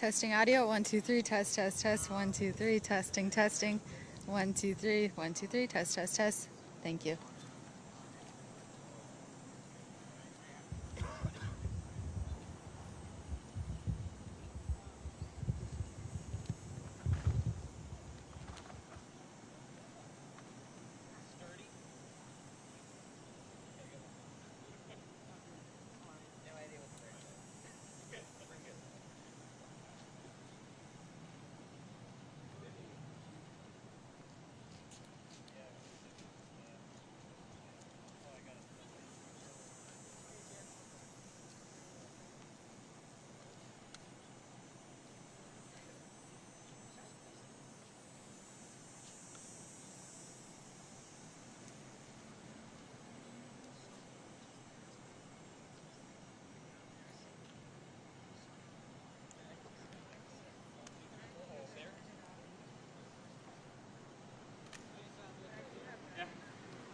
Testing audio. 1, 2, 3. Test, test, test. 1, 2, 3. Testing, testing. 1, 2, 3. 1, 2, 3. Test, test, test. Thank you.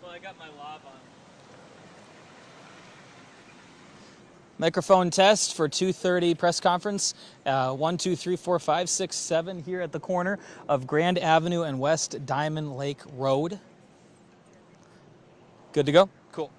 Well, I got my lav on. Microphone test for 2:30 press conference. 1, 2, 3, 4, 5, 6, 7 here at the corner of Grand Avenue and West Diamond Lake Road. Good to go? Cool.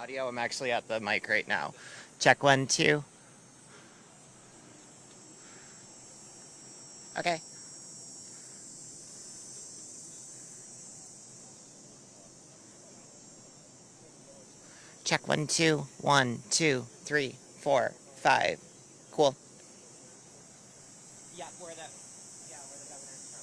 audio. I'm actually at the mic right now. Check 1, 2. Okay. Check 1, 2. 1, 2, 3, 4, 5. Cool. Yeah, where the governor's from.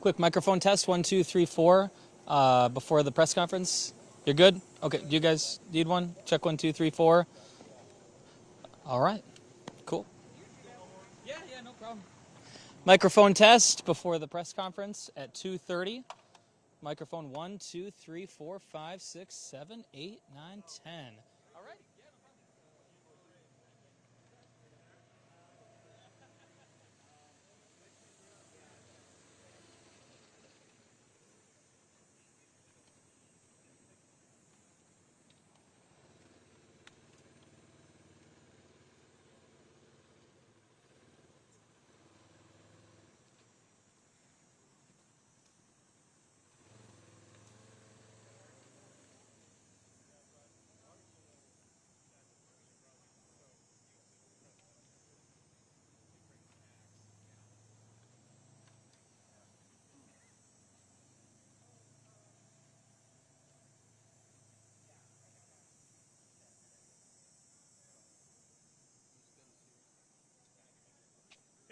Quick microphone test, 1, 2, 3, 4, before the press conference. You're good? Okay, do you guys need one? Check 1, 2, 3, 4. All right, cool. Yeah, no problem. Microphone test before the press conference at 2:30. Microphone 1, 2, 3, 4, 5, 6, 7, 8, 9, 10. All right.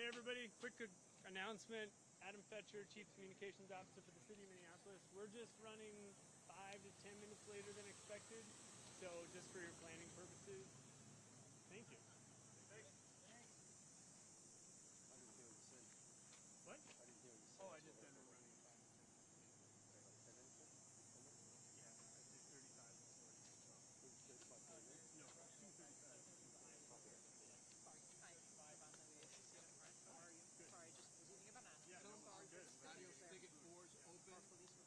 Hey everybody, quick announcement. Adam Fetcher, Chief Communications Officer for the City of Minneapolis. We're just running 5 to 10 minutes later than expected, so just for your planning purposes, thank you. What? Oh, I just ended running 5 to 10 minutes. Yeah, I did 35 before. No, 2:35.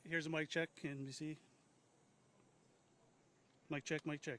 Here's a mic check, NBC. Mic check, mic check.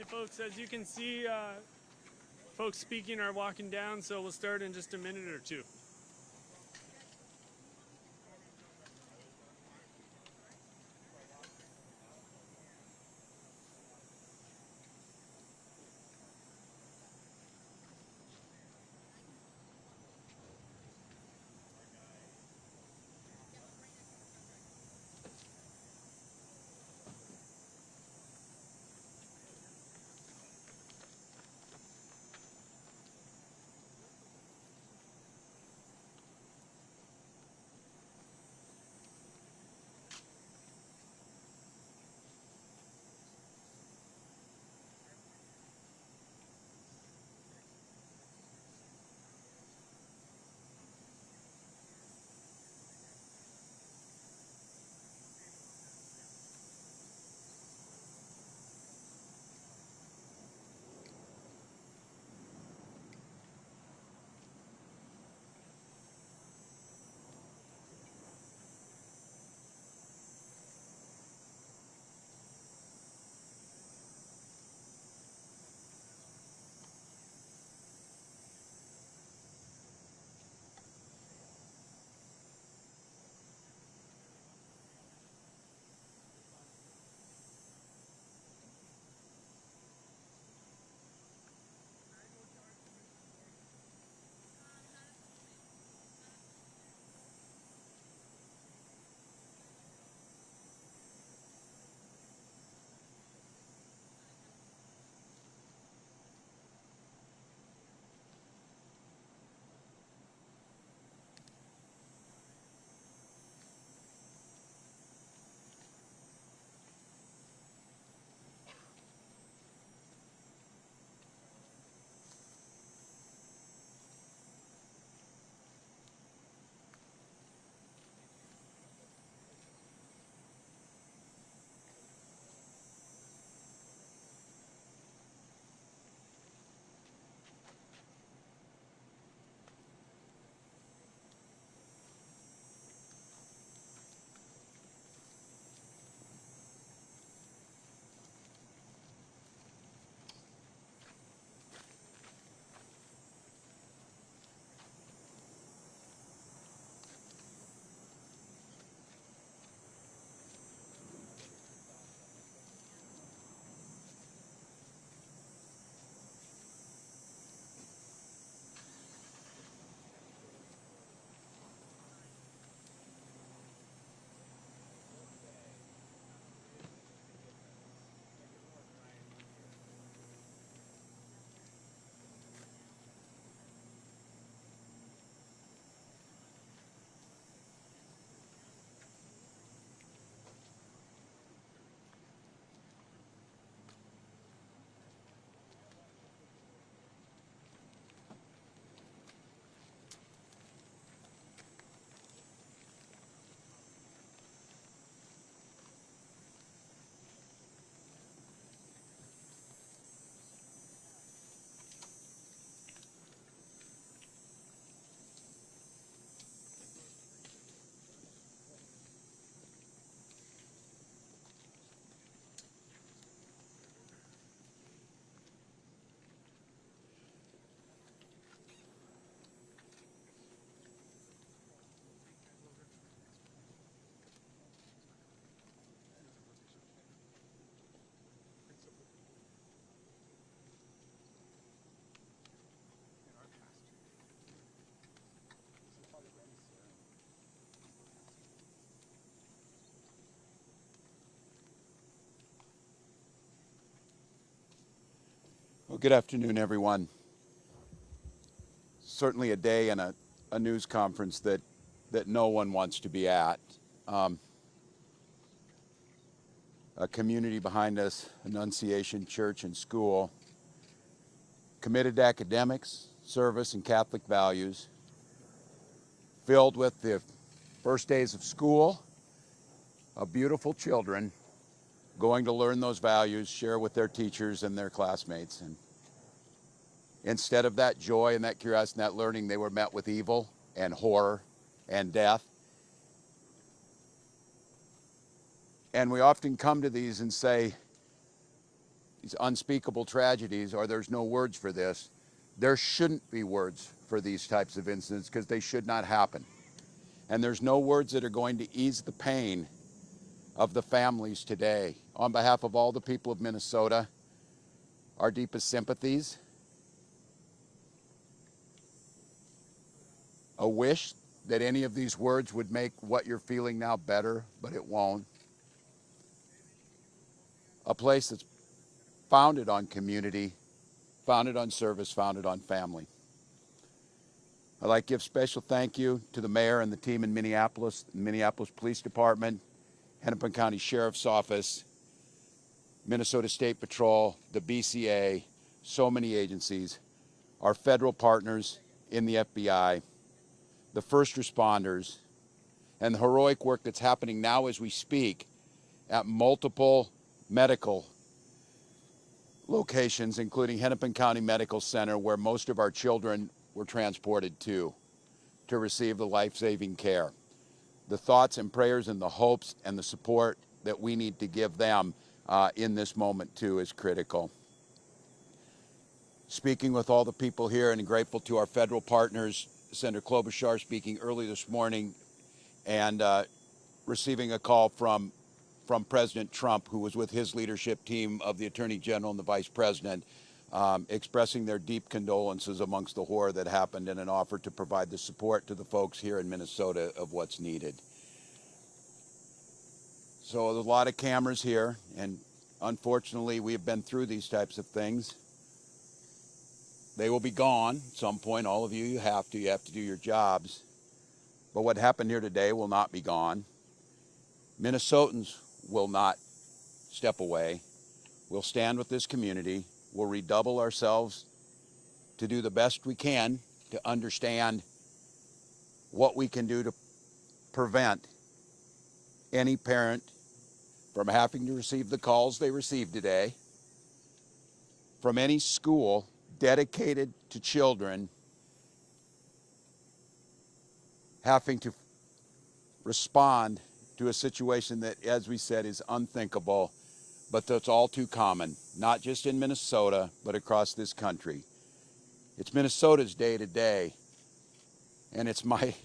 Hey folks, as you can see, folks speaking are walking down, so we'll start in just a minute or two. Good afternoon, everyone. Certainly a day and a news conference that no one wants to be at. A community behind us, Annunciation Church and School, committed to academics, service, and Catholic values, filled with the first days of school of beautiful children going to learn those values, share with their teachers and their classmates. And instead of that joy and that curiosity and that learning, they were met with evil and horror and death. And we often come to these and say, these unspeakable tragedies, or there's no words for this. There shouldn't be words for these types of incidents because they should not happen. And there's no words that are going to ease the pain of the families today. On behalf of all the people of Minnesota, our deepest sympathies. A wish that any of these words would make what you're feeling now better, but it won't. A place that's founded on community, founded on service, founded on family. I'd like to give special thank you to the mayor and the team in Minneapolis, the Minneapolis Police Department, Hennepin County Sheriff's Office, Minnesota State Patrol, the BCA, so many agencies, our federal partners in the FBI, the first responders, and the heroic work that's happening now as we speak at multiple medical locations, including Hennepin County Medical Center, where most of our children were transported to receive the life-saving care. The thoughts and prayers and the hopes and the support that we need to give them in this moment too is critical. Speaking with all the people here and grateful to our federal partners, Senator Klobuchar speaking early this morning and receiving a call from President Trump, who was with his leadership team of the Attorney General and the Vice President, expressing their deep condolences amongst the horror that happened and an offer to provide the support to the folks here in Minnesota of what's needed. So there's a lot of cameras here, and unfortunately we have been through these types of things. They will be gone at some point. All of you, you have to do your jobs. But what happened here today will not be gone. Minnesotans will not step away. We'll stand with this community. We'll redouble ourselves to do the best we can to understand what we can do to prevent any parent from having to receive the calls they received today, from any school dedicated to children having to respond to a situation that, as we said, is unthinkable, but that's all too common, not just in Minnesota, but across this country. It's Minnesota's day today, and it's my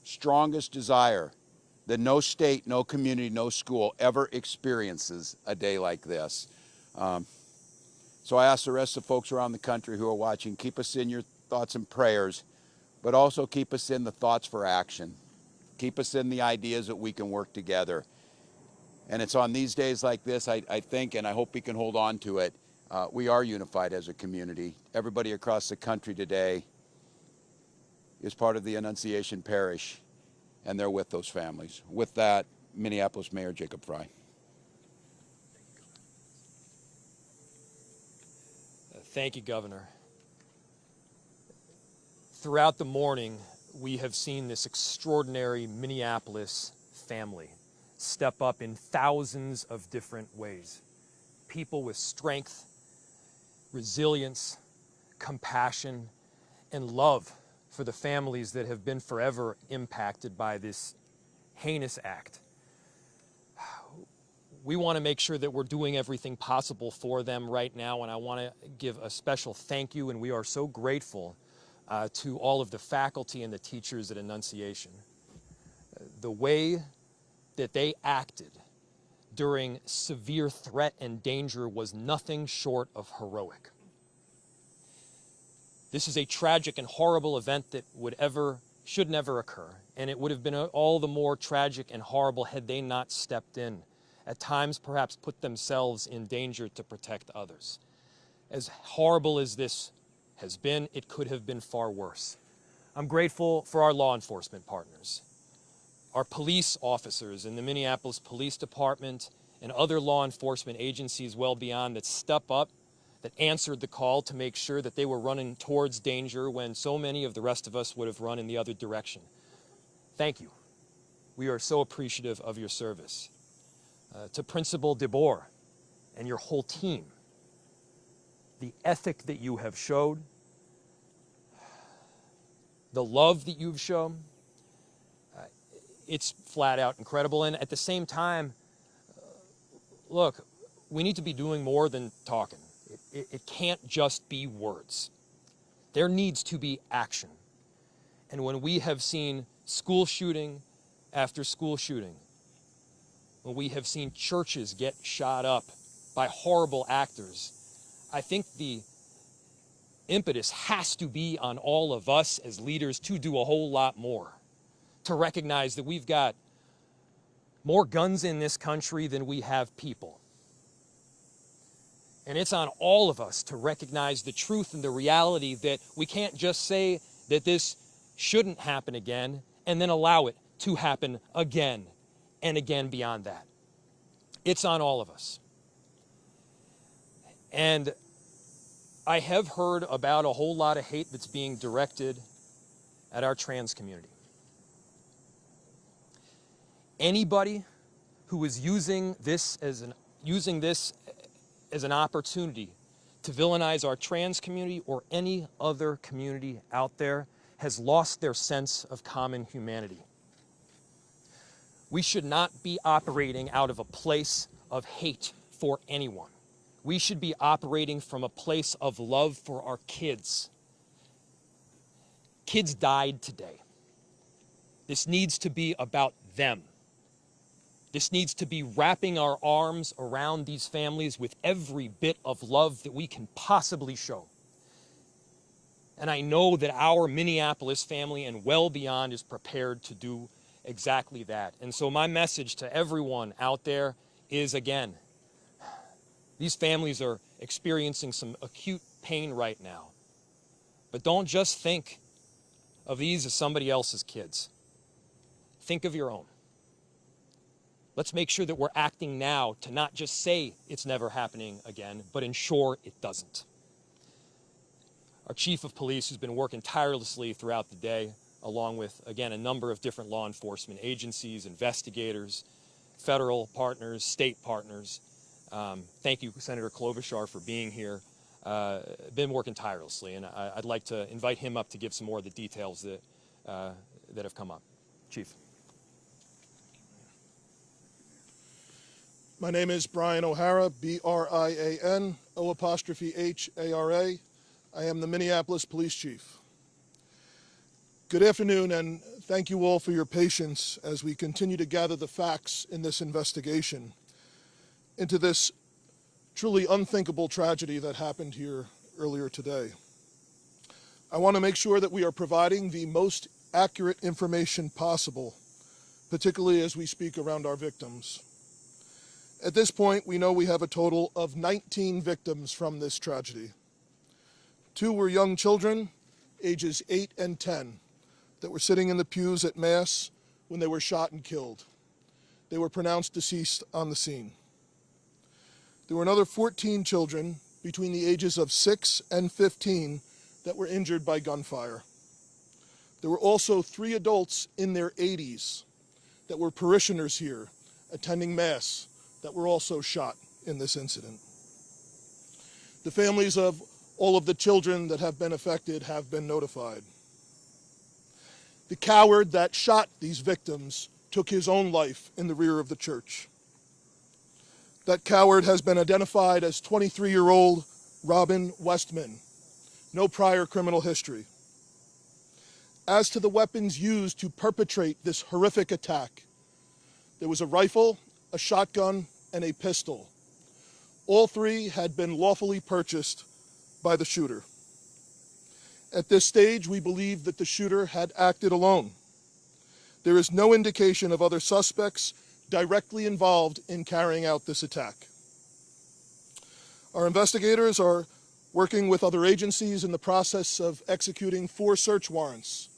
strongest desire that no state, no community, no school ever experiences a day like this. So I ask the rest of the folks around the country who are watching, keep us in your thoughts and prayers, but also keep us in the thoughts for action. Keep us in the ideas that we can work together. And it's on these days like this, I think, and I hope we can hold on to it, we are unified as a community. Everybody across the country today is part of the Annunciation Parish, and they're with those families. With that, Minneapolis Mayor Jacob Frey. Thank you, Governor. Throughout the morning, we have seen this extraordinary Minneapolis family step up in thousands of different ways. People with strength, resilience, compassion, and love for the families that have been forever impacted by this heinous act. We want to make sure that we're doing everything possible for them right now, and I want to give a special thank you, and we are so grateful to all of the faculty and the teachers at Annunciation. The way that they acted during severe threat and danger was nothing short of heroic. This is a tragic and horrible event that should never occur, and it would have been all the more tragic and horrible had they not stepped in, at times perhaps put themselves in danger to protect others. As horrible as this has been, it could have been far worse. I'm grateful for our law enforcement partners, our police officers in the Minneapolis Police Department and other law enforcement agencies well beyond that step up, that answered the call to make sure that they were running towards danger when so many of the rest of us would have run in the other direction. Thank you. We are so appreciative of your service. To Principal DeBoer and your whole team, the ethic that you have showed, the love that you've shown, it's flat out incredible. And at the same time, look, we need to be doing more than talking. It can't just be words. There needs to be action. And when we have seen school shooting after school shooting, when we have seen churches get shot up by horrible actors, I think the impetus has to be on all of us as leaders to do a whole lot more, to recognize that we've got more guns in this country than we have people. And it's on all of us to recognize the truth and the reality that we can't just say that this shouldn't happen again and then allow it to happen again and again beyond that. It's on all of us. And I have heard about a whole lot of hate that's being directed at our trans community. Anybody who is using this as an opportunity to villainize our trans community or any other community out there has lost their sense of common humanity. We should not be operating out of a place of hate for anyone. We should be operating from a place of love for our kids. Kids died today. This needs to be about them. This needs to be wrapping our arms around these families with every bit of love that we can possibly show. And I know that our Minneapolis family and well beyond is prepared to do exactly that. And so my message to everyone out there is, again, these families are experiencing some acute pain right now. But don't just think of these as somebody else's kids. Think of your own. Let's make sure that we're acting now to not just say it's never happening again, but ensure it doesn't. Our chief of police, who's been working tirelessly throughout the day, along with, again, a number of different law enforcement agencies, investigators, federal partners, state partners. Thank you, Senator Klobuchar, for being here. Been working tirelessly, and I'd like to invite him up to give some more of the details that have come up. Chief. My name is Brian O'Hara, B-R-I-A-N, O''H-A-R-A. I am the Minneapolis Police Chief. Good afternoon, and thank you all for your patience as we continue to gather the facts in this investigation into this truly unthinkable tragedy that happened here earlier today. I want to make sure that we are providing the most accurate information possible, particularly as we speak around our victims. At this point, we know we have a total of 19 victims from this tragedy. 2 were young children, ages 8 and 10, that were sitting in the pews at Mass when they were shot and killed. They were pronounced deceased on the scene. There were another 14 children between the ages of 6 and 15 that were injured by gunfire. There were also 3 adults in their 80s that were parishioners here attending Mass that were also shot in this incident. The families of all of the children that have been affected have been notified. The coward that shot these victims took his own life in the rear of the church. That coward has been identified as 23-year-old Robin Westman. No prior criminal history. As to the weapons used to perpetrate this horrific attack, there was a rifle, a shotgun, and a pistol. All 3 had been lawfully purchased by the shooter. At this stage, we believe that the shooter had acted alone. There is no indication of other suspects directly involved in carrying out this attack. Our investigators are working with other agencies in the process of executing 4 search warrants.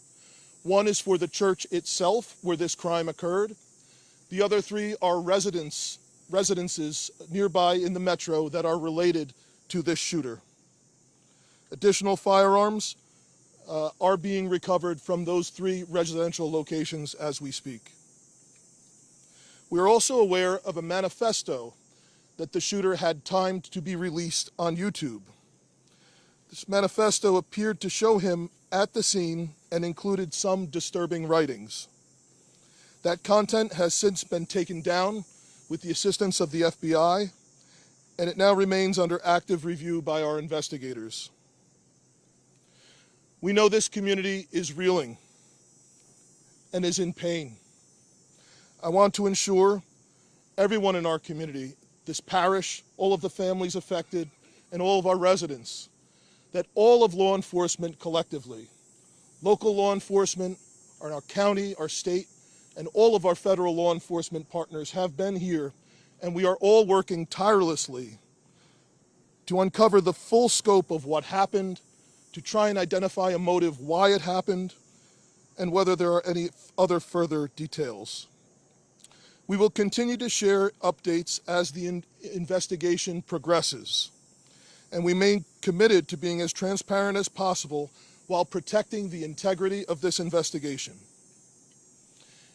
One is for the church itself, where this crime occurred. The other 3 are residences nearby in the metro that are related to this shooter. Additional firearms are being recovered from those 3 residential locations as we speak. We are also aware of a manifesto that the shooter had timed to be released on YouTube. This manifesto appeared to show him at the scene and included some disturbing writings. That content has since been taken down with the assistance of the FBI, and it now remains under active review by our investigators. We know this community is reeling and is in pain. I want to ensure everyone in our community, this parish, all of the families affected, and all of our residents, that all of law enforcement collectively, local law enforcement, our county, our state, and all of our federal law enforcement partners have been here, and we are all working tirelessly to uncover the full scope of what happened, to try and identify a motive why it happened, and whether there are any other further details. We will continue to share updates as the investigation progresses, and we remain committed to being as transparent as possible while protecting the integrity of this investigation.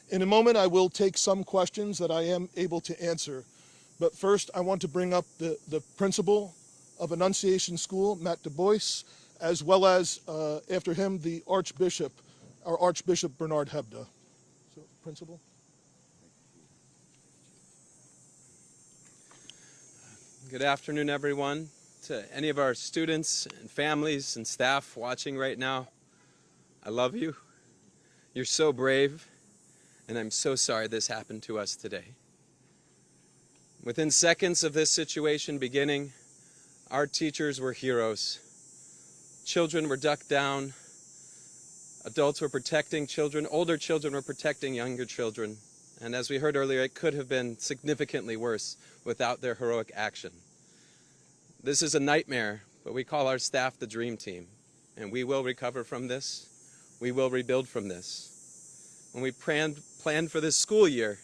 In a moment, I will take some questions that I am able to answer, but first I want to bring up the principal of Annunciation School, Matt Du Bois, as well as, after him, the Archbishop, our Archbishop Bernard Hebda. So, Principal. Good afternoon, everyone. To any of our students and families and staff watching right now, I love you. You're so brave, and I'm so sorry this happened to us today. Within seconds of this situation beginning, our teachers were heroes. Children were ducked down. Adults were protecting children. Older children were protecting younger children. And as we heard earlier, it could have been significantly worse without their heroic action. This is a nightmare, but we call our staff the Dream Team. And we will recover from this. We will rebuild from this. When we planned for this school year,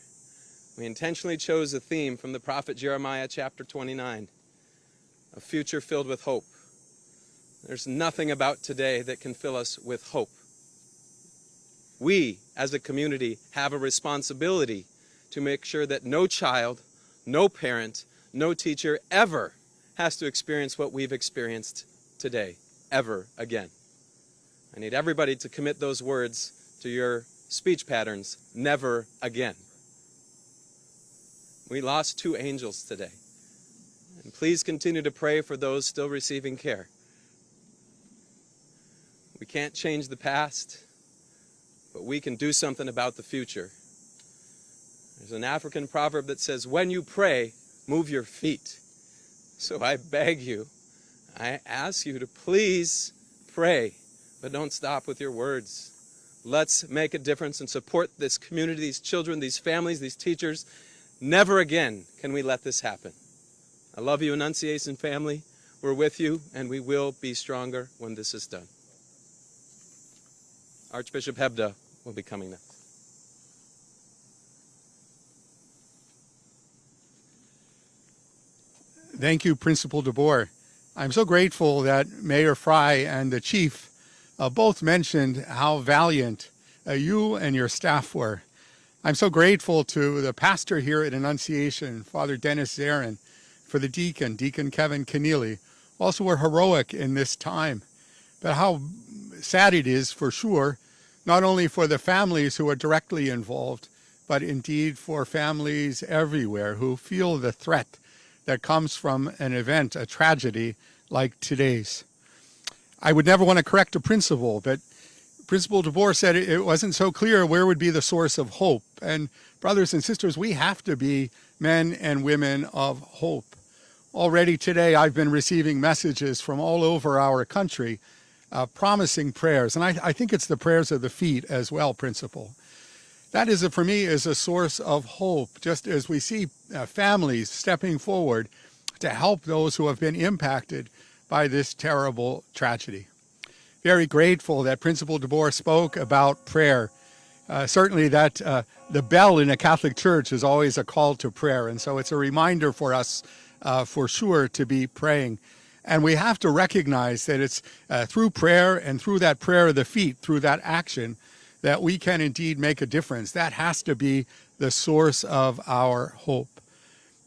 we intentionally chose a theme from the prophet Jeremiah chapter 29, a future filled with hope. There's nothing about today that can fill us with hope. We, as a community, have a responsibility to make sure that no child, no parent, no teacher ever has to experience what we've experienced today, ever again. I need everybody to commit those words to your speech patterns, never again. We lost 2 angels today. And please continue to pray for those still receiving care. We can't change the past, but we can do something about the future. There's an African proverb that says, when you pray, move your feet. So I beg you, I ask you to please pray, but don't stop with your words. Let's make a difference and support this community, these children, these families, these teachers. Never again can we let this happen. I love you, Annunciation family. We're with you, and we will be stronger when this is done. Archbishop Hebda will be coming next. Thank you, Principal Du Bois. I'm so grateful that Mayor Fry and the Chief both mentioned how valiant you and your staff were. I'm so grateful to the pastor here at Annunciation, Father Dennis Zarin, for the deacon, Deacon Kevin Keneally, also were heroic in this time. But how sad it is, for sure, not only for the families who are directly involved, but indeed for families everywhere who feel the threat that comes from an event, a tragedy like today's. I would never want to correct a principal, but Principal Du Bois said it wasn't so clear where would be the source of hope. And brothers and sisters, we have to be men and women of hope. Already today, I've been receiving messages from all over our country promising prayers. And I think it's the prayers of the feet as well, Principal. That is, for me, is a source of hope, just as we see families stepping forward to help those who have been impacted by this terrible tragedy. Very grateful that Principal DeBoer spoke about prayer. Certainly that the bell in a Catholic church is always a call to prayer, and so it's a reminder for us for sure to be praying. And we have to recognize that it's through prayer and through that prayer of the feet, through that action, that we can indeed make a difference. That has to be the source of our hope.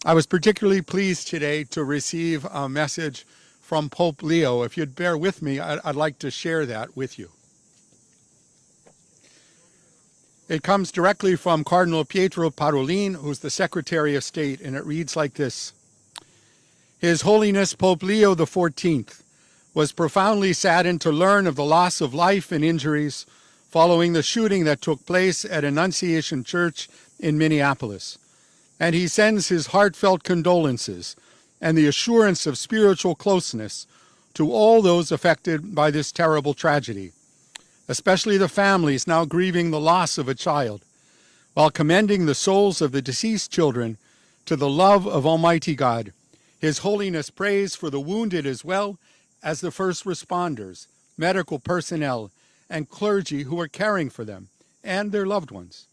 I was particularly pleased today to receive a message from Pope Leo. If you'd bear with me, I'd like to share that with you. It comes directly from Cardinal Pietro Parolin, who's the Secretary of State, and it reads like this. His Holiness Pope Leo XIV was profoundly saddened to learn of the loss of life and injuries following the shooting that took place at Annunciation Church in Minneapolis. And he sends his heartfelt condolences and the assurance of spiritual closeness to all those affected by this terrible tragedy, especially the families now grieving the loss of a child, while commending the souls of the deceased children to the love of Almighty God. His Holiness prays for the wounded as well as the first responders, medical personnel, and clergy who are caring for them and their loved ones.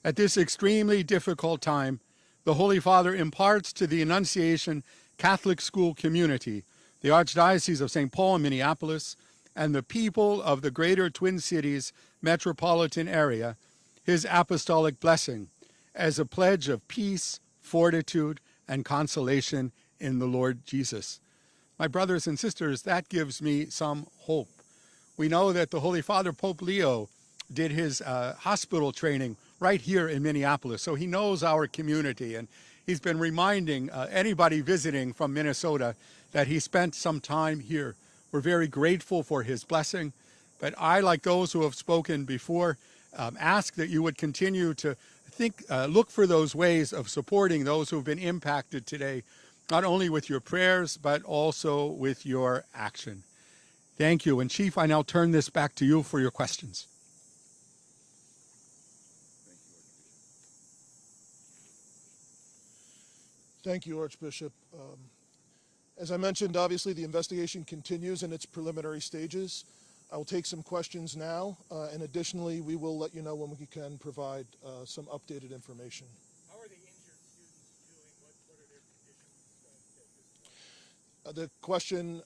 At this extremely difficult time, the Holy Father imparts to the Annunciation Catholic School community, the Archdiocese of St. Paul and Minneapolis, and the people of the greater Twin Cities metropolitan area, his apostolic blessing as a pledge of peace, fortitude, and consolation in the Lord Jesus. My brothers and sisters, that gives me some hope. We know that the Holy Father, Pope Leo, did his hospital training right here in Minneapolis, so he knows our community, and he's been reminding anybody visiting from Minnesota that he spent some time here. We're very grateful for his blessing, but I, like those who have spoken before, ask that you would continue to look for those ways of supporting those who have been impacted today, not only with your prayers, but also with your action. Thank you. And Chief, I now turn this back to you for your questions. Thank you, Archbishop. As I mentioned, obviously the investigation continues in its preliminary stages. I will take some questions now, and additionally, we will let you know when we can provide some updated information. How are the injured students doing? What are their conditions? The question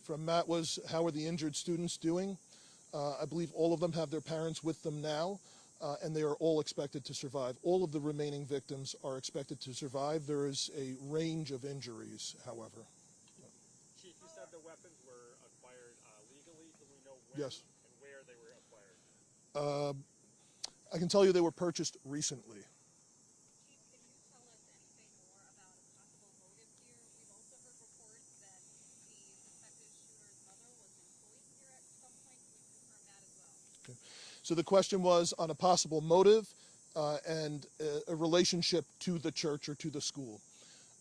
from Matt was, how are the injured students doing? I believe all of them have their parents with them now, and they are all expected to survive. All of the remaining victims are expected to survive. There is a range of injuries, however. Chief, you said the weapons were acquired legally. Do we know when Yes. and where they were acquired? I can tell you they were purchased recently. So the question was on a possible motive and a relationship to the church or to the school.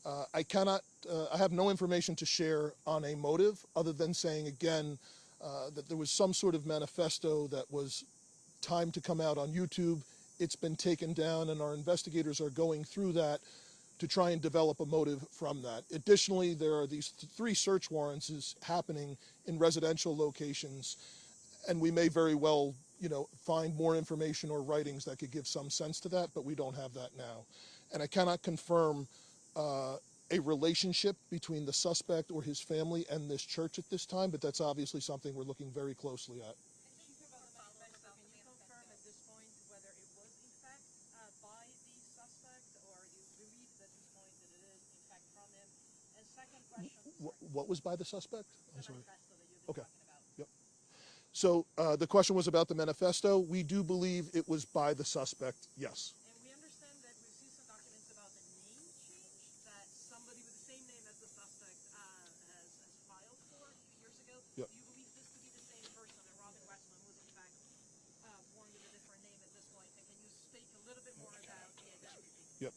I have no information to share on a motive other than saying again that there was some sort of manifesto that was timed to come out on YouTube. It's been taken down and our investigators are going through that to try and develop a motive from that. Additionally, there are these 3 search warrants happening in residential locations, and we may very well find more information or writings that could give some sense to that, but we don't have that now. And I cannot confirm a relationship between the suspect or his family and this church at this time, but that's obviously something we're looking very closely at. What was by the suspect? I'm sorry. Okay. Yep. So the question was about the manifesto. We do believe it was by the suspect, yes. And we understand that we've seen some documents about the name change that somebody with the same name as the suspect has filed for a few years ago. Yep. Do you believe this to be the same person, that Robin Westman was in fact born with a different name at this point? And can you speak a little bit more about the identity? Yep.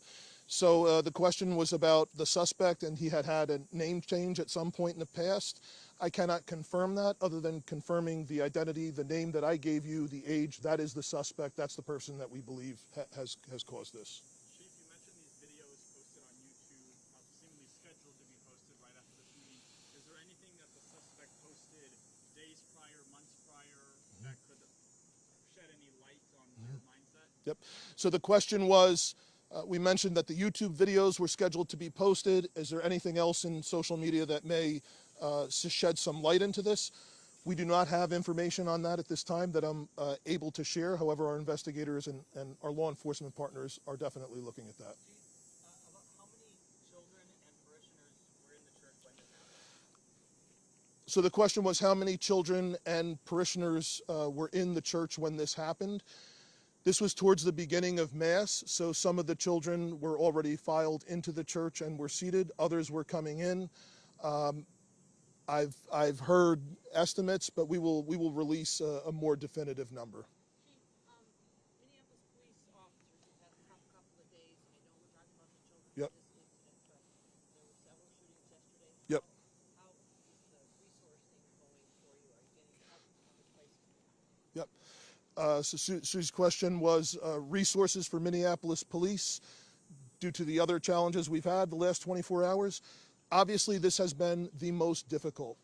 So the question was about the suspect, and he had a name change at some point in the past. I cannot confirm that other than confirming the identity, the name that I gave you, the age. That is the suspect. That's the person that we believe has caused this. Chief, you mentioned these videos posted on YouTube, seemingly scheduled to be posted right after the shooting. Is there anything that the Yep. So the question was, we mentioned that the YouTube videos were scheduled to be posted. Is there anything else in social media that may shed some light into this? We do not have information on that at this time that I'm able to share. However, our investigators and our law enforcement partners are definitely looking at that. How many children and parishioners were in the church when this happened? So the question was how many children and parishioners were in the church when this happened. This was towards the beginning of Mass, so some of the children were already filed into the church and were seated. Others were coming in. I've heard estimates, but we will release a more definitive number. Minneapolis police officers have had a tough couple of days. I know we're talking about the children Yep. in this incident, but there were several shootings yesterday. Yep. How is the resourcing going for you? Are you getting help from other places? Yep. So Sue's question was resources for Minneapolis police due to the other challenges we've had the last 24 hours. Obviously, this has been the most difficult.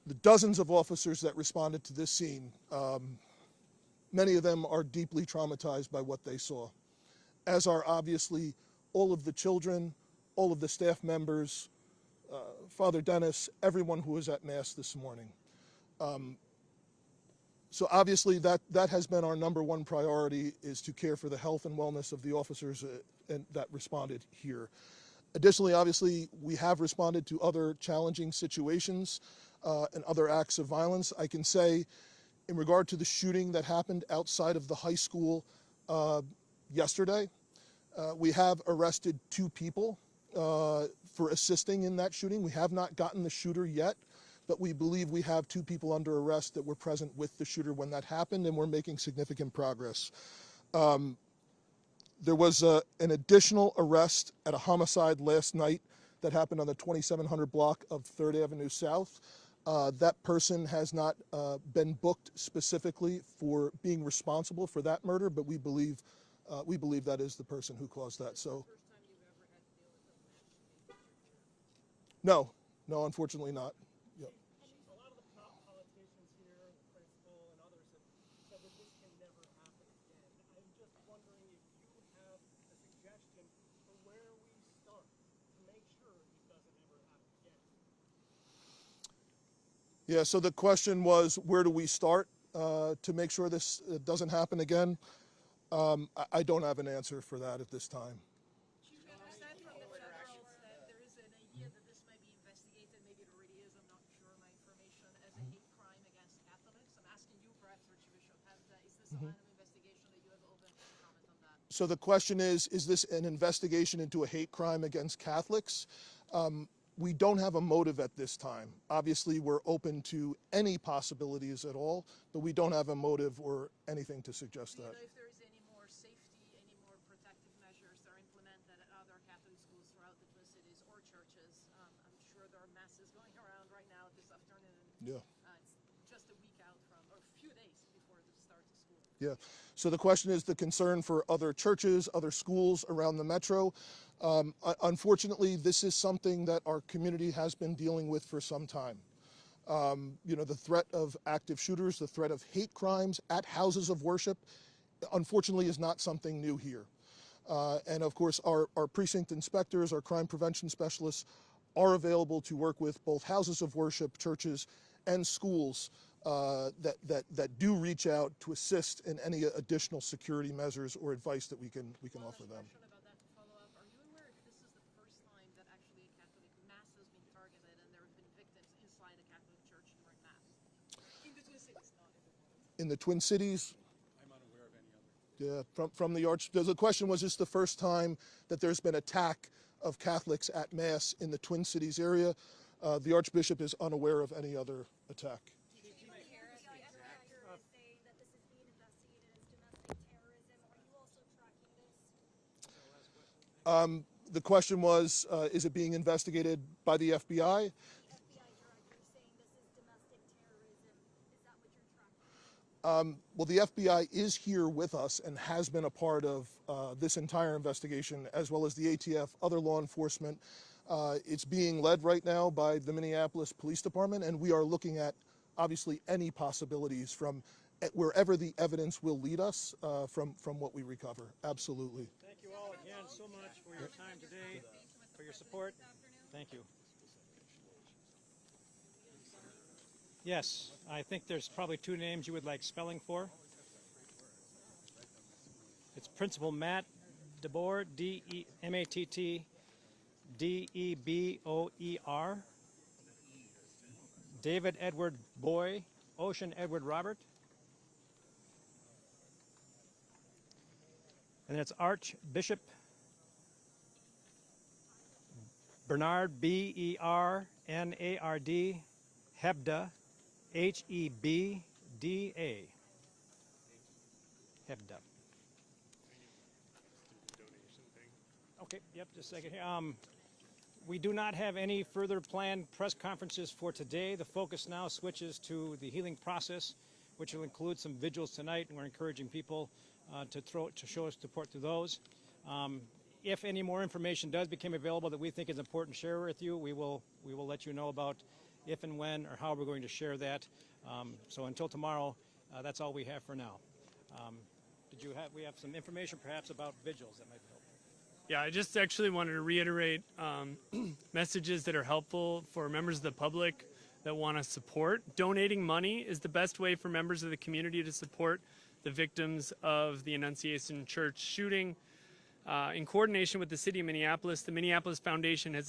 The dozens of officers that responded to this scene, many of them are deeply traumatized by what they saw, as are obviously all of the children, all of the staff members, Father Dennis, everyone who was at Mass this morning. So obviously that has been our number one priority, is to care for the health and wellness of the officers that responded here. Additionally, obviously, we have responded to other challenging situations and other acts of violence. I can say, in regard to the shooting that happened outside of the high school yesterday, we have arrested 2 people for assisting in that shooting. We have not gotten the shooter yet, but we believe we have 2 people under arrest that were present with the shooter when that happened, and we're making significant progress. There was an additional arrest at a homicide last night that happened on the 2700 block of 3rd Avenue South. That person has not been booked specifically for being responsible for that murder, but we believe that is the person who caused that. So, no, unfortunately not. Yep. A lot of the politicians here, the principal and others have said that this can never happen again. I'm just wondering if you have a suggestion for where we start to make sure this doesn't ever happen again. Yeah, so the question was, where do we start to make sure this doesn't happen again? I don't have an answer for that at this time. Chief, we understand from the federals that there is an idea that this may be investigated, maybe it already is, I'm not sure of my information, as a hate crime against Catholics. I'm asking you, perhaps, Archbishop, is this a line of investigation that you have open? Can you comment on that? So the question is this an investigation into a hate crime against Catholics? We don't have a motive at this time. Obviously, we're open to any possibilities at all, but we don't have a motive or anything to suggest that. Do you know if there is any more safety, any more protective measures that are implemented at other Catholic schools throughout the Twin Cities or churches? I'm sure there are masses going around right now this afternoon. Yeah. It's just a week out from, or a few days before the start of school. Yeah. So the question is the concern for other churches, other schools around the metro. Unfortunately, this is something that our community has been dealing with for some time. The threat of active shooters, the threat of hate crimes at houses of worship, unfortunately, is not something new here. And of course, our precinct inspectors, our crime prevention specialists are available to work with both houses of worship, churches, and schools that do reach out to assist in any additional security measures or advice that we can offer them. About that to follow up, are you aware if this is the first time that actually a Catholic Mass has been targeted and there have been victims inside a Catholic church during Mass? In the Twin Cities, not in the In the Twin Cities? I'm unaware of any other. Yeah, from the the question was, is this the first time that there's been attack of Catholics at Mass in the Twin Cities area? The Archbishop is unaware of any other attack. The question was, is it being investigated by the FBI? Well, the FBI is here with us and has been a part of this entire investigation, as well as the ATF, other law enforcement. It's being led right now by the Minneapolis Police Department, and we are looking at, obviously, any possibilities from wherever the evidence will lead us from what we recover. Absolutely. Thank you all again so much for your time today, for your support. Thank you. Yes, I think there's probably two names you would like spelling for. It's Principal Matt DeBoer, D-E-M-A-T-T-D-E-B-O-E-R. David Edward Boy, Ocean Edward Robert. And then it's Archbishop Bernard, B-E-R-N-A-R-D, Hebda, H-E-B-D-A. Hebda. Okay, yep, just a second here. We do not have any further planned press conferences for today. The focus now switches to the healing process, which will include some vigils tonight, and we're encouraging people to show us support through those. If any more information does become available that we think is important to share with you, we will let you know about if and when or how we're going to share that. So until tomorrow, that's all we have for now. We have some information perhaps about vigils that might be helpful. Yeah, I just actually wanted to reiterate messages that are helpful for members of the public that want to support. Donating money is the best way for members of the community to support the victims of the Annunciation Church shooting. In coordination with the City of Minneapolis, the Minneapolis Foundation has